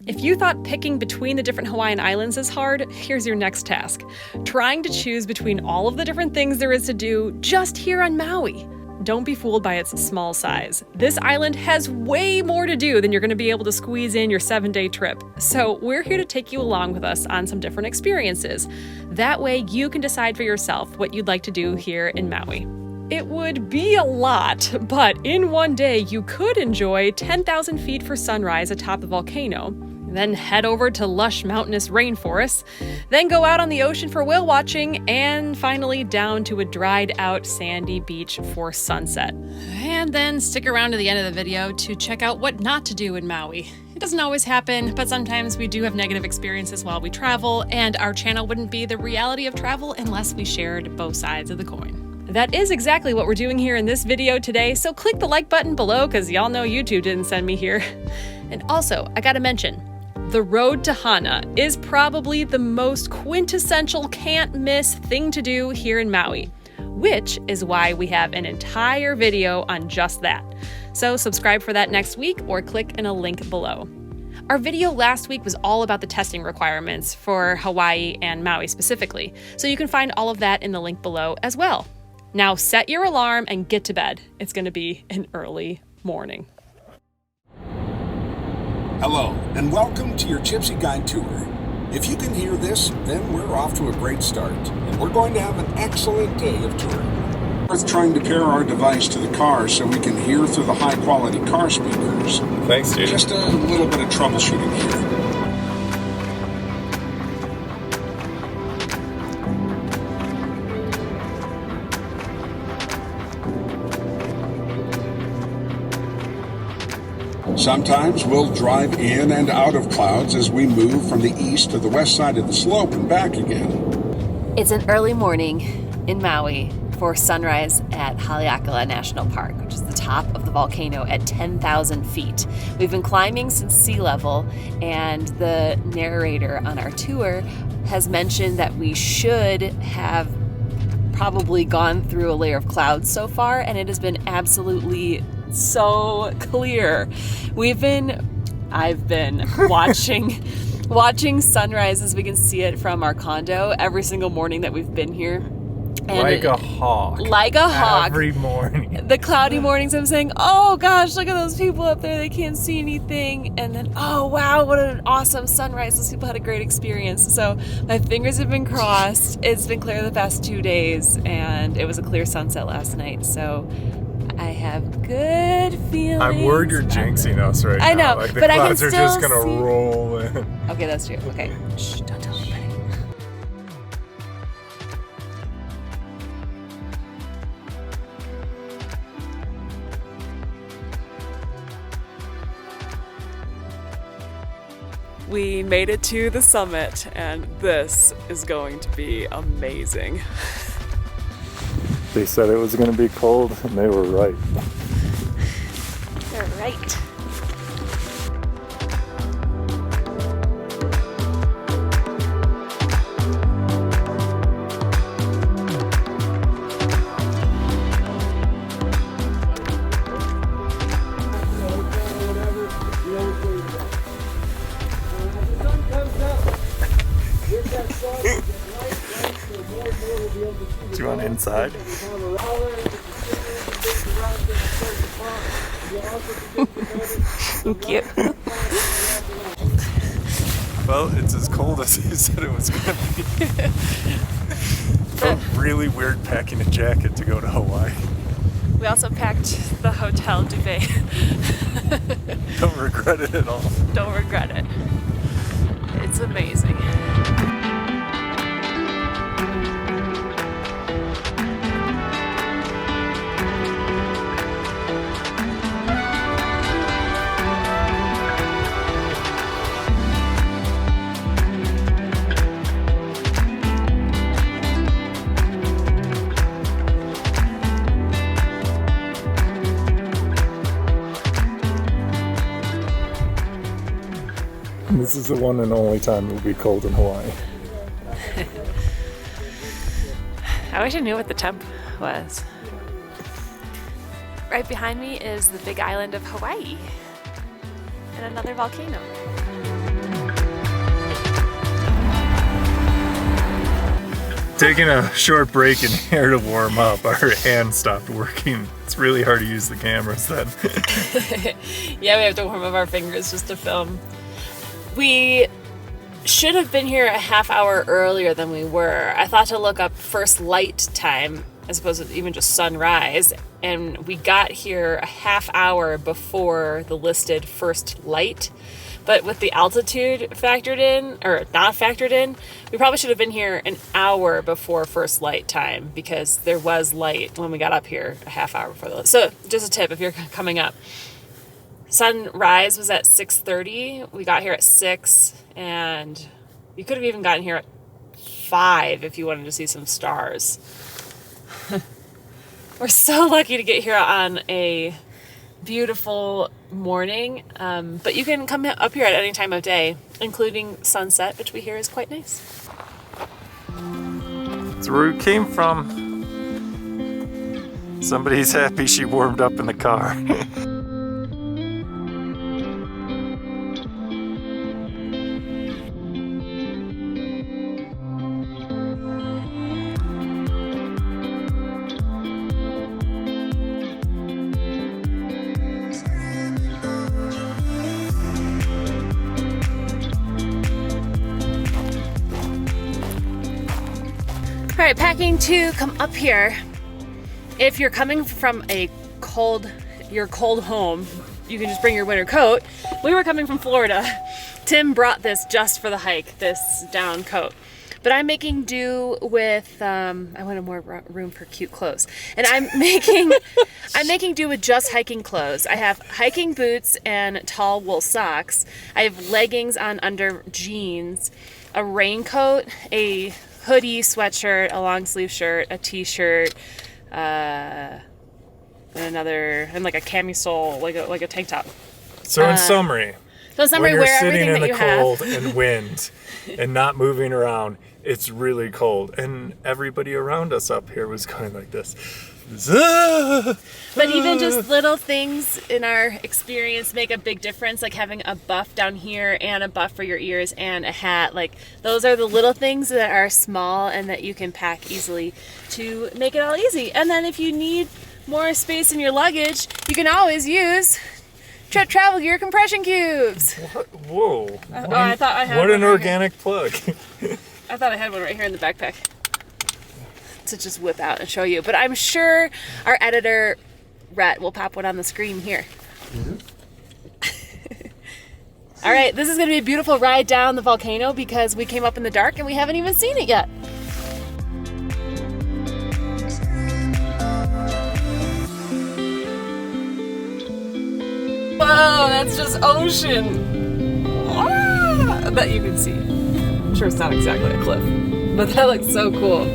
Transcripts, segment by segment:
If you thought picking between the different Hawaiian islands is hard, here's your next task. Trying to choose between all of the different things there is to do just here on Maui. Don't be fooled by its small size. This island has way more to do than you're going to be able to squeeze in your 7-day trip. So we're here to take you along with us on some different experiences. That way you can decide for yourself what you'd like to do here in Maui. It would be a lot, but in one day you could enjoy 10,000 feet for sunrise atop the volcano, then head over to lush mountainous rainforests, then go out on the ocean for whale watching, and finally down to a dried out sandy beach for sunset. And then stick around to the end of the video to check out what not to do in Maui. It doesn't always happen, but sometimes we do have negative experiences while we travel, and our channel wouldn't be the reality of travel unless we shared both sides of the coin. That is exactly what we're doing here in this video today, so click the like button below because y'all know YouTube didn't send me here. And also, I gotta mention, the road to Hana is probably the most quintessential can't-miss thing to do here in Maui, which is why we have an entire video on just that. So subscribe for that next week or click in a link below. Our video last week was all about the testing requirements for Hawaii and Maui specifically, so you can find all of that in the link below as well. Now set your alarm and get to bed. It's going to be an early morning. Hello, and welcome to your Gypsy Guide Tour. If you can hear this, then we're off to a great start, and we're going to have an excellent day of touring. We're trying to pair our device to the car so we can hear through the high-quality car speakers. Thanks, dude. Just a little bit of troubleshooting here. Sometimes we'll drive in and out of clouds as we move from the east to the west side of the slope and back again. It's an early morning in Maui for sunrise at Haleakala National Park, which is the top of the volcano at 10,000 feet. We've been climbing since sea level, and the narrator on our tour has mentioned that we should have probably gone through a layer of clouds so far, and it has been absolutely so clear. I've been watching sunrise as we can see it from our condo every single morning that we've been here. And like a hawk. Like a hawk. Every morning. The cloudy mornings I'm saying, oh gosh, look at those people up there, they can't see anything. And then, oh wow, what an awesome sunrise. Those people had a great experience. So my fingers have been crossed. It's been clear the past 2 days, and it was a clear sunset last night. So I have good feelings. I'm worried you're jinxing us right now. I know, like the but I can clouds are still just gonna see. roll in. Okay, that's true. Okay, shh, don't tell anybody. We made it to the summit, and this is going to be amazing. They said it was going to be cold, and they were right. They're right. Do you want inside? Thank you. Well, it's as cold as he said it was going to be. Felt really weird packing a jacket to go to Hawaii. We also packed the hotel duvet. Don't regret it at all. Don't regret it. It's amazing. This is the one and only time it will be cold in Hawaii. I wish I knew what the temp was. Right behind me is the big island of Hawaii and another volcano. Taking a short break in here to warm up. Our hand stopped working. It's really hard to use the cameras then. Yeah, we have to warm up our fingers just to film. We should have been here a half hour earlier than we were. I thought to look up first light time as opposed to even just sunrise, and we got here a half hour before the listed first light. But with the altitude factored in, or not factored in, we probably should have been here an hour before first light time because there was light when we got up here a half hour before the light. So just a tip if you're coming up. Sunrise was at 6:30. We got here at 6, and you could have even gotten here at 5 if you wanted to see some stars. We're so lucky to get here on a beautiful morning, but you can come up here at any time of day, including sunset, which we hear is quite nice. That's where we came from. Somebody's happy she warmed up in the car. All right, packing to come up here. If you're coming from your cold home, you can just bring your winter coat. We were coming from Florida. Tim brought this just for the hike, this down coat. But I'm making do with, I wanted more room for cute clothes. And I'm making do with just hiking clothes. I have hiking boots and tall wool socks. I have leggings on under jeans, a raincoat, a hoodie, sweatshirt, a long sleeve shirt, a t-shirt, and like a camisole, like a tank top. So in summary, when you're wear sitting everything in that the you cold have. and wind and not moving around, it's really cold. And everybody around us up here was going like this. But even just little things in our experience make a big difference, like having a buff down here and a buff for your ears and a hat. Like those are the little things that are small and that you can pack easily to make it all easy. And then if you need more space in your luggage, you can always use travel gear compression cubes. What? Whoa. I thought I had what one an organic plug. I thought I had one right here in the backpack to just whip out and show you. But I'm sure our editor, Rhett, will pop one on the screen here. Mm-hmm. All right, this is going to be a beautiful ride down the volcano because we came up in the dark and we haven't even seen it yet. Whoa, that's just ocean. Ah, that you can see. I'm sure it's not exactly a cliff, but that looks so cool.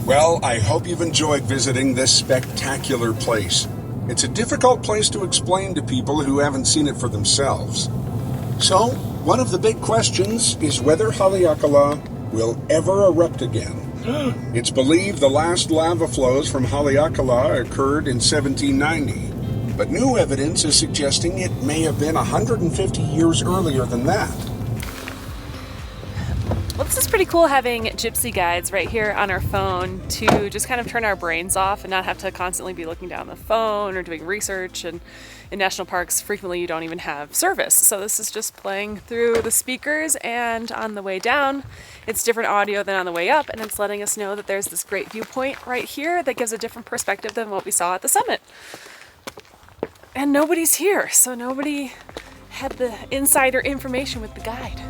Well, I hope you've enjoyed visiting this spectacular place. It's a difficult place to explain to people who haven't seen it for themselves. So, one of the big questions is whether Haleakala will ever erupt again. It's believed the last lava flows from Haleakala occurred in 1790, but new evidence is suggesting it may have been 150 years earlier than that. Well, this is pretty cool having gypsy guides right here on our phone to just kind of turn our brains off and not have to constantly be looking down the phone or doing research. And in national parks, frequently you don't even have service. So this is just playing through the speakers, and on the way down, it's different audio than on the way up, and it's letting us know that there's this great viewpoint right here that gives a different perspective than what we saw at the summit. And nobody's here, so nobody had the insider information with the guide.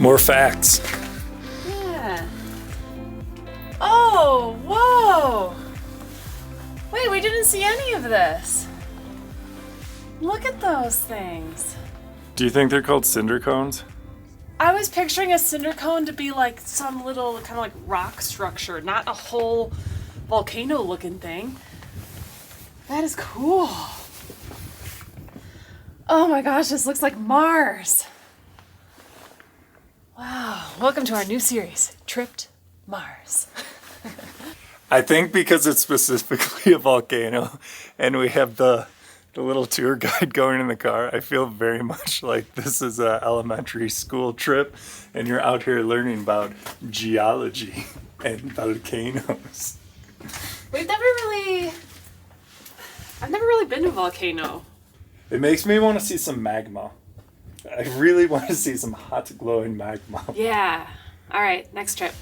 More facts. Yeah. Oh, whoa. Wait, we didn't see any of this. Look at those things. Do you think they're called cinder cones? I was picturing a cinder cone to be like some little kind of like rock structure, not a whole volcano looking thing. That is cool. Oh my gosh, this looks like Mars. Wow, welcome to our new series, Tripped Mars. I think because it's specifically a volcano and we have the little tour guide going in the car, I feel very much like this is an elementary school trip and you're out here learning about geology and volcanoes. I've never really been to a volcano. It makes me want to see some magma. I really want to see some hot glowing magma. Yeah. All right, next trip.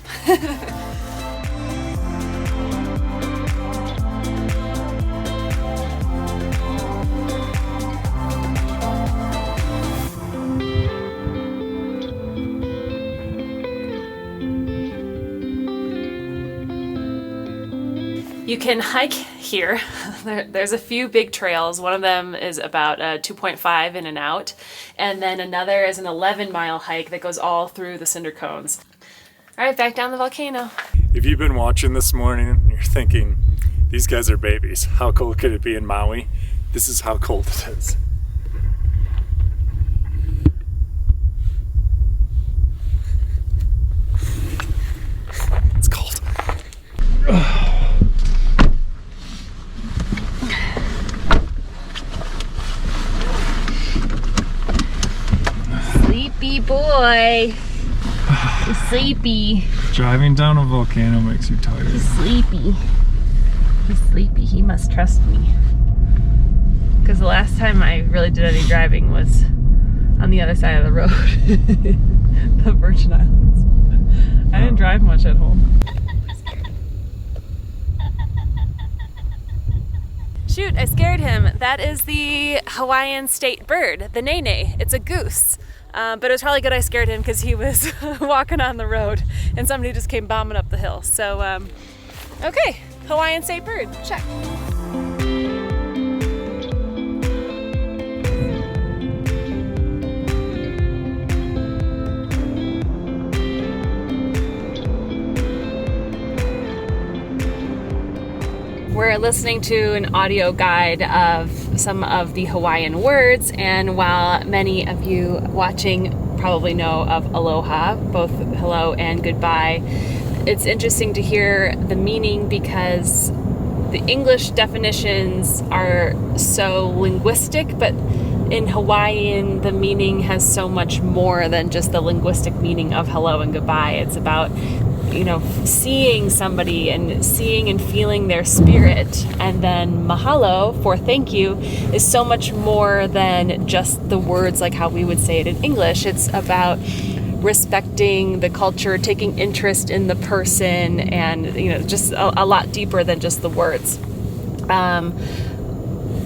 You can hike here. There's a few big trails. One of them is about 2.5 in and out. And then another is an 11-mile hike that goes all through the cinder cones. All right, back down the volcano. If you've been watching this morning and you're thinking, these guys are babies, how cold could it be in Maui? This is how cold it is. It's cold. Sleepy boy. He's sleepy. Driving down a volcano makes you tired. He's sleepy. He's sleepy. He must trust me. Because the last time I really did any driving was on the other side of the road. The Virgin Islands. I didn't drive much at home. Shoot, I scared him. That is the Hawaiian state bird, the nene. It's a goose. But it was probably good I scared him because he was walking on the road and somebody just came bombing up the hill. So, okay, Hawaiian state bird, check. We're listening to an audio guide of some of the Hawaiian words, and while many of you watching probably know of aloha, both hello and goodbye, it's interesting to hear the meaning because the English definitions are so linguistic, but in Hawaiian the meaning has so much more than just the linguistic meaning of hello and goodbye. It's about, you know, seeing somebody and seeing and feeling their spirit. And then mahalo, for thank you, is so much more than just the words like how we would say it in English. It's about respecting the culture, taking interest in the person, and, you know, just a lot deeper than just the words.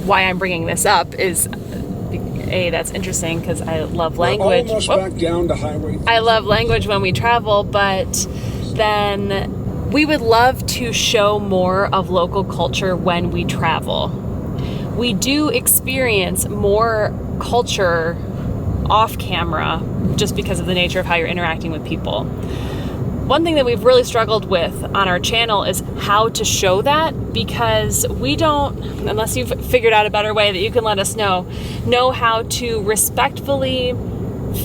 Why I'm bringing this up is, that's interesting because I love language. We're almost back down to Highway 3. I love language when we travel, but then we would love to show more of local culture when we travel. We do experience more culture off camera just because of the nature of how you're interacting with people. One thing that we've really struggled with on our channel is how to show that, because we don't, unless you've figured out a better way that you can let us know how to respectfully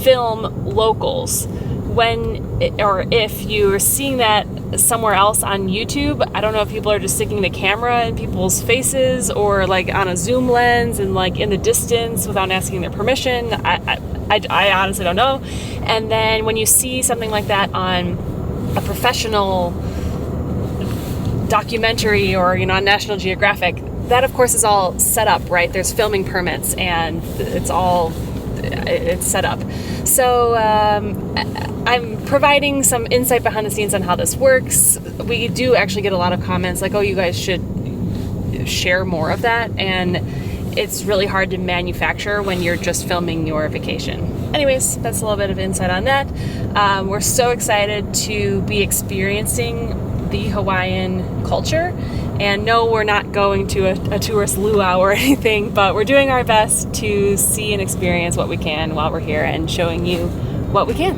film locals. When, or if you're seeing that somewhere else on YouTube, I don't know if people are just sticking the camera in people's faces or like on a zoom lens and like in the distance without asking their permission. I honestly don't know. And then when you see something like that on a professional documentary or, you know, on National Geographic, that of course is all set up, right? There's filming permits and it's set up. So I'm providing some insight behind the scenes on how this works. We do actually get a lot of comments like, oh, you guys should share more of that, and it's really hard to manufacture when you're just filming your vacation. Anyways, that's a little bit of insight on that. We're so excited to be experiencing the Hawaiian culture, and no, we're not going to a tourist luau or anything, but we're doing our best to see and experience what we can while we're here and showing you what we can.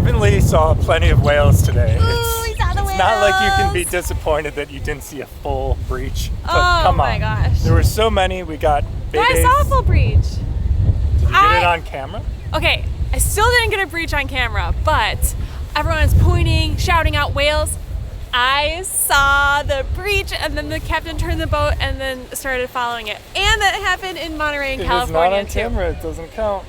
definitely saw plenty of whales today. we saw the It's not like you can be whales. disappointed that you didn't see a full breach. But Oh come on. my gosh. There were so many. We got I babies. saw a full breach. Did you get it on camera? Okay, I still didn't get a breach on camera, but everyone's pointing, shouting out whales. I saw the breach, and then the captain turned the boat and then started following it. And that happened in Monterey, in It is California, not on too. camera. It doesn't count.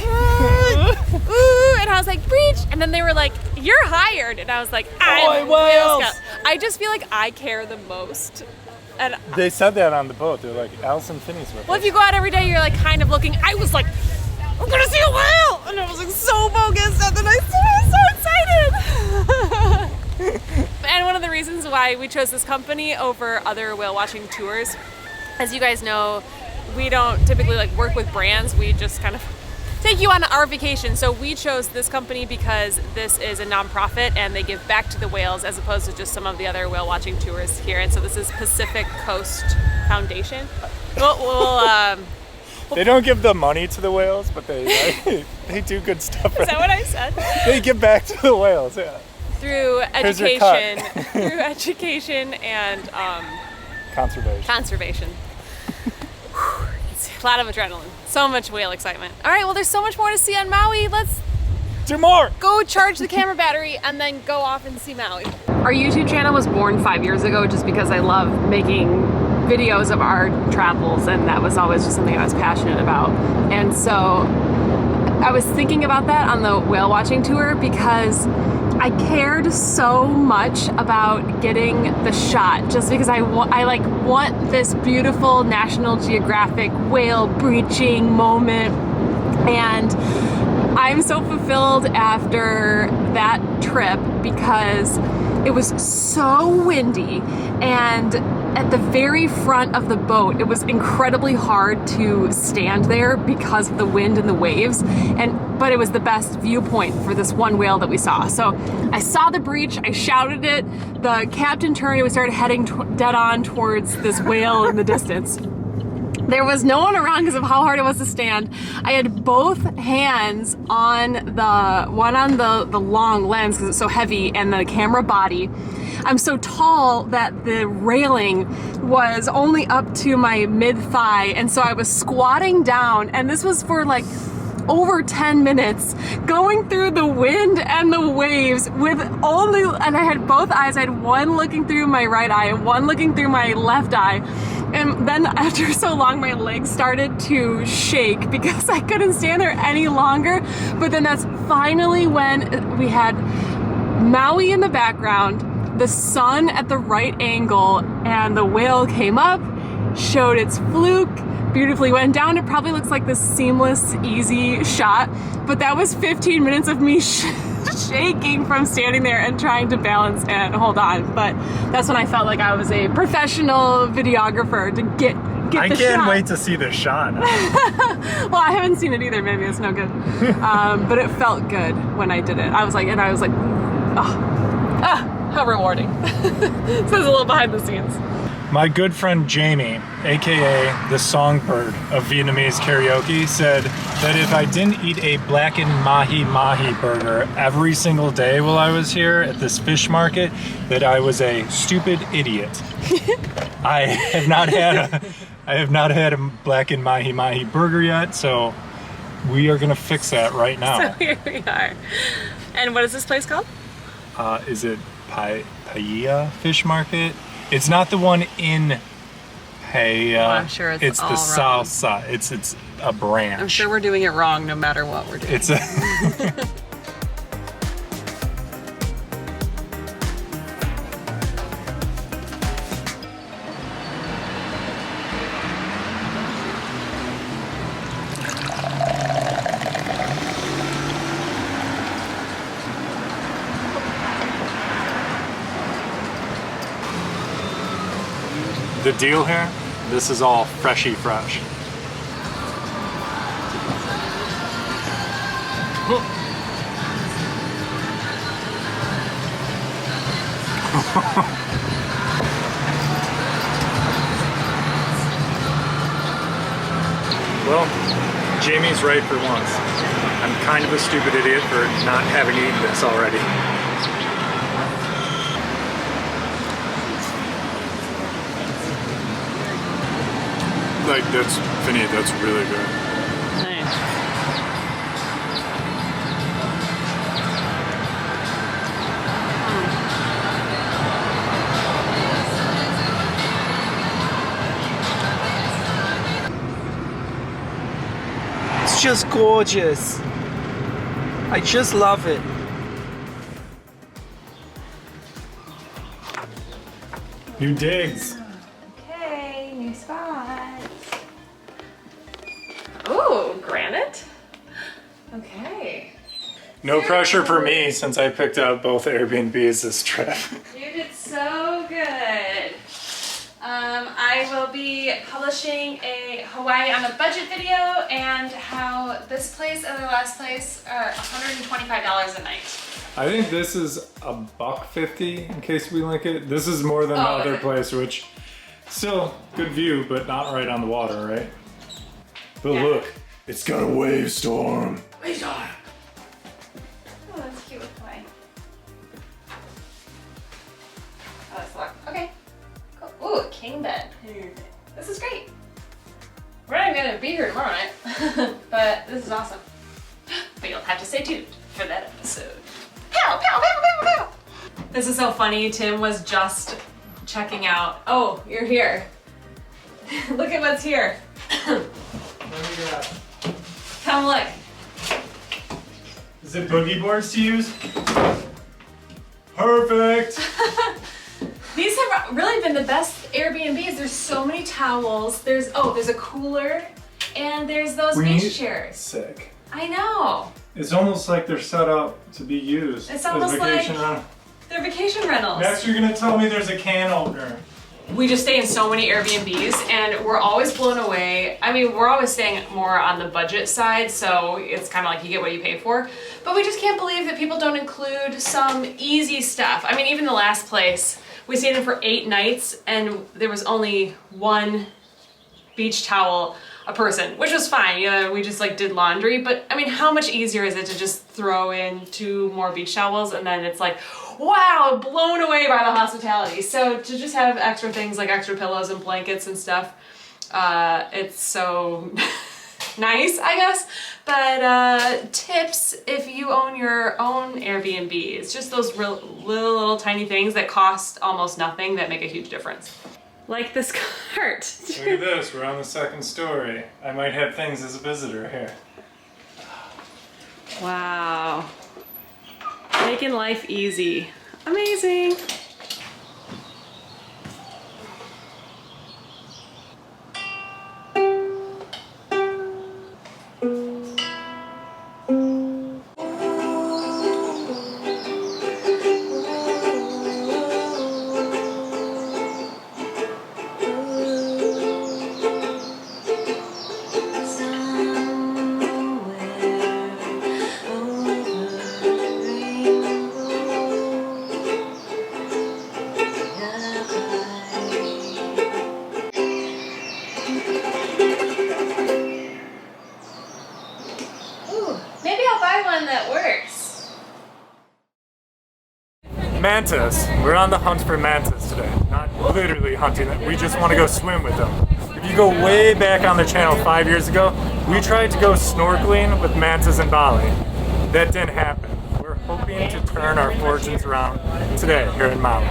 Ooh, and I was like, breach, and then they were like, you're hired, and I was like, I'm Boy, a Whale whales. Scout. I just feel like I care the most. And They said that on the boat. They're like, Allison Finney's with well, us. if you go out every day, you're like kind of looking. I was like, I'm gonna see a whale, and I was like so focused, and then I was so excited. And one of the reasons why we chose this company over other whale watching tours, as you guys know, we don't typically like work with brands. We just kind of take you on our vacation. So we chose this company because this is a nonprofit and they give back to the whales as opposed to just some of the other whale watching tours here. And so this is Pacific Coast Foundation. They don't give the money to the whales, but they they do good stuff. Is that what I said? They give back to the whales, yeah. Through Here's your cut. education, through education and Conservation. conservation. It's a lot of adrenaline, so much whale excitement. All right, well, there's so much more to see on Maui. Let's Do more! go charge the camera battery and then go off and see Maui. Our YouTube channel was born 5 years ago just because I love making videos of our travels, and that was always just something I was passionate about. And so I was thinking about that on the whale watching tour because I cared so much about getting the shot, just because I want this beautiful National Geographic whale breaching moment. And I'm so fulfilled after that trip because it was so windy, and at the very front of the boat it was incredibly hard to stand there because of the wind and the waves, but it was the best viewpoint for this one whale that we saw. So I saw the breach, I shouted it, the captain turned and we started heading dead on towards this whale in the distance. There was no one around because of how hard it was to stand. I had both hands on the long lens because it's so heavy, and the camera body. I'm so tall that the railing was only up to my mid-thigh, and so I was squatting down, and this was for like over 10 minutes going through the wind and the waves and I had both eyes. I had one looking through my right eye and one looking through my left eye. And then after so long, my legs started to shake because I couldn't stand there any longer. But then that's finally when we had Maui in the background, the sun at the right angle, and the whale came up, showed its fluke, beautifully went down. It probably looks like this seamless, easy shot, but that was 15 minutes of me shaking from standing there and trying to balance and hold on. But that's when I felt like I was a professional videographer to get I the can't shot. wait to see this shot. Well, I haven't seen it either. Maybe it's no good. But it felt good when I did it. I was like, how rewarding. So there's a little behind the scenes. My good friend Jamie, aka the songbird of Vietnamese karaoke, said that if I didn't eat a blackened mahi-mahi burger every single day while I was here at this fish market, that I was a stupid idiot. I have not had a blackened mahi-mahi burger yet, so we are gonna fix that right now. So here we are. And what is this place called? Is it Paia Fish Market? It's not the one in Paia. Well, I'm sure it's all the wrong. south side. It's a branch. I'm sure we're doing it wrong no matter what we're doing. It's a the deal here. This is all freshy fresh. Well, Jamie's right for once. I'm kind of a stupid idiot for not having eaten this already. Like, that's, Vinny, that's really good. Nice. It's just gorgeous. I just love it. New digs. Okay, new spots. Ooh, granite? Okay. No pressure for me since I picked out both Airbnbs this trip. You did so good. I will be publishing a Hawaii on a budget video and how this place and the last place are $125 a night. I think this is $150 in case we link it. This is more than the other place, which still good view, but not right on the water, right? But Yeah. look, it's got a wave storm. Wave storm. Oh, that's cute with Hawaii. Oh, that's luck. Okay. Cool. Ooh, king bed. This is great. We're not even gonna be here tomorrow night, but this is awesome. But you'll have to stay tuned for that episode. Pow, pow, pow, pow, pow. This is so funny. Tim was just checking out. Oh, you're here. Look at what's here. Come look. Is it boogie boards to use? Perfect! These have really been the best Airbnbs. There's so many towels. There's a cooler, and there's those beach chairs. Sick. I know. It's almost like they're set up to be used It's as almost vacation like rental. they're vacation rentals. Next, you're gonna tell me there's a can opener. We just stay in so many Airbnbs, and we're always blown away. I mean, we're always staying more on the budget side, so it's kind of like you get what you pay for. But we just can't believe that people don't include some easy stuff. I mean, even the last place, we stayed in for 8 nights, and there was only one beach towel a person, which was fine. Yeah, we just like did laundry, but I mean, how much easier is it to just throw in 2 more beach towels, and then it's like, wow, blown away by the hospitality. So to just have extra things like extra pillows and blankets and stuff, it's so nice, I guess. But tips if you own your own Airbnb. It's just those little tiny things that cost almost nothing that make a huge difference. Like this cart. Look at this, we're on the 2nd story. I might have things as a visitor here. Wow. Making life easy. Amazing. Mantas. We're on the hunt for mantas today. Not literally hunting them. We just want to go swim with them. If you go way back on the channel 5 years ago, we tried to go snorkeling with mantas in Bali. That didn't happen. We're hoping to turn our fortunes around today here in Maui.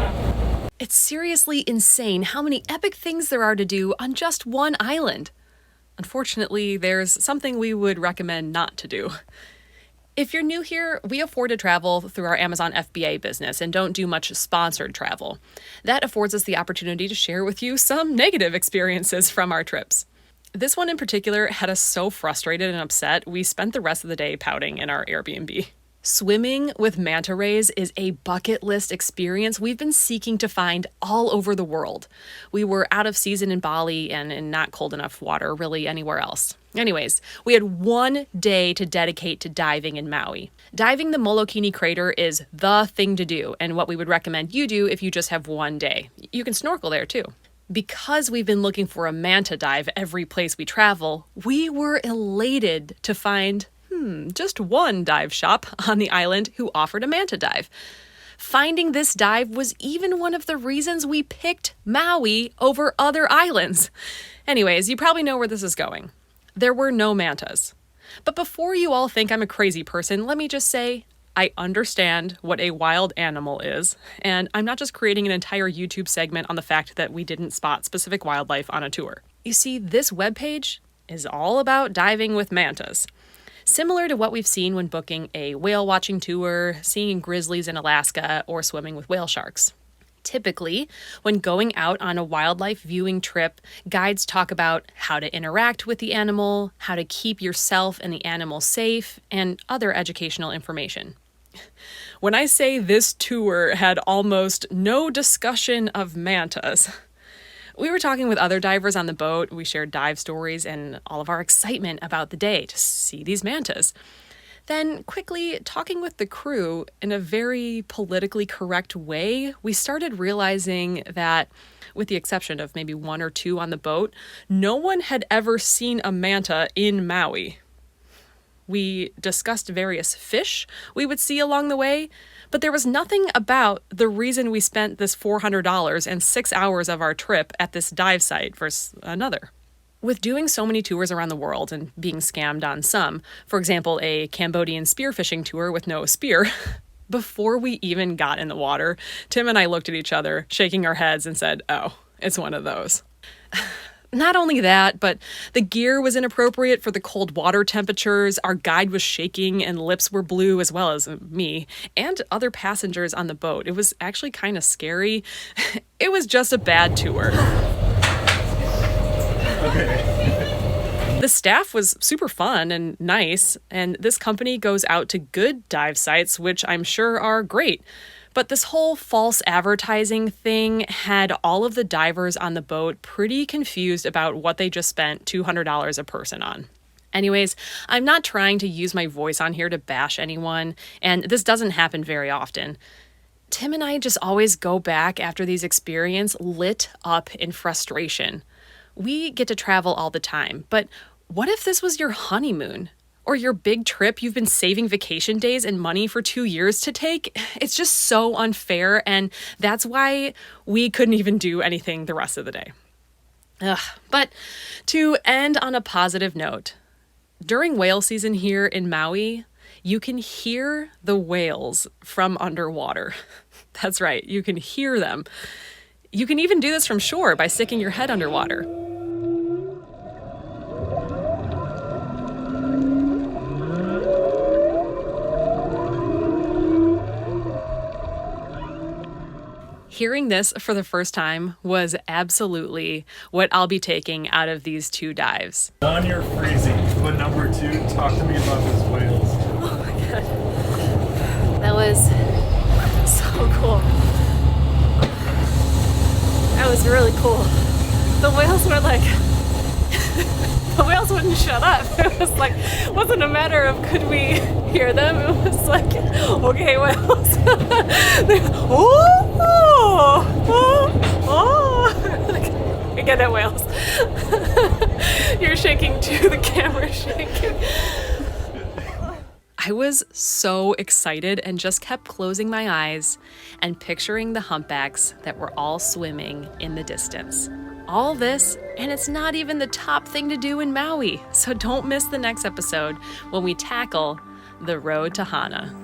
It's seriously insane how many epic things there are to do on just one island. Unfortunately, there's something we would recommend not to do. If you're new here, we afford to travel through our Amazon FBA business and don't do much sponsored travel. That affords us the opportunity to share with you some negative experiences from our trips. This one in particular had us so frustrated and upset, we spent the rest of the day pouting in our Airbnb. Swimming with manta rays is a bucket list experience we've been seeking to find all over the world. We were out of season in Bali and in not cold enough water really anywhere else. Anyways, we had 1 day to dedicate to diving in Maui. Diving the Molokini crater is the thing to do, and what we would recommend you do if you just have 1 day. You can snorkel there too. Because we've been looking for a manta dive every place we travel, we were elated to find just one dive shop on the island who offered a manta dive. Finding this dive was even one of the reasons we picked Maui over other islands. Anyways, you probably know where this is going. There were no mantas. But before you all think I'm a crazy person, let me just say, I understand what a wild animal is, and I'm not just creating an entire YouTube segment on the fact that we didn't spot specific wildlife on a tour. You see, this webpage is all about diving with mantas. Similar to what we've seen when booking a whale watching tour, seeing grizzlies in Alaska, or swimming with whale sharks. Typically, when going out on a wildlife viewing trip, guides talk about how to interact with the animal, how to keep yourself and the animal safe, and other educational information. When I say this tour had almost no discussion of mantas, we were talking with other divers on the boat, we shared dive stories and all of our excitement about the day to see these mantas. Then, quickly talking with the crew in a very politically correct way, we started realizing that, with the exception of maybe one or two on the boat, no one had ever seen a manta in Maui. We discussed various fish we would see along the way, but there was nothing about the reason we spent this $400 and 6 hours of our trip at this dive site versus another. With doing so many tours around the world and being scammed on some, for example, a Cambodian spearfishing tour with no spear, before we even got in the water, Tim and I looked at each other, shaking our heads and said, oh, it's one of those. Not only that, but the gear was inappropriate for the cold water temperatures, our guide was shaking and lips were blue, as well as me, and other passengers on the boat. It was actually kind of scary. It was just a bad tour. The staff was super fun and nice, and this company goes out to good dive sites, which I'm sure are great. But this whole false advertising thing had all of the divers on the boat pretty confused about what they just spent $200 a person on. Anyways, I'm not trying to use my voice on here to bash anyone, and this doesn't happen very often. Tim and I just always go back after these experiences lit up in frustration. We get to travel all the time, but what if this was your honeymoon? Or your big trip you've been saving vacation days and money for 2 years to take? It's just so unfair, and that's why we couldn't even do anything the rest of the day. But to end on a positive note, during whale season here in Maui, you can hear the whales from underwater. That's right, you can hear them. You can even do this from shore by sticking your head underwater. Hearing this for the first time was absolutely what I'll be taking out of these 2 dives. On your freezing, but number 2, talk to me about those whales. Oh my god. That was so cool. That was really cool. The whales were like, the whales wouldn't shut up. It was like, it wasn't a matter of could we hear them. It was like, okay, whales. Like, I get it, whales. You're shaking too, the camera's shaking. I was so excited and just kept closing my eyes and picturing the humpbacks that were all swimming in the distance. All this, and it's not even the top thing to do in Maui, so don't miss the next episode when we tackle the road to Hana.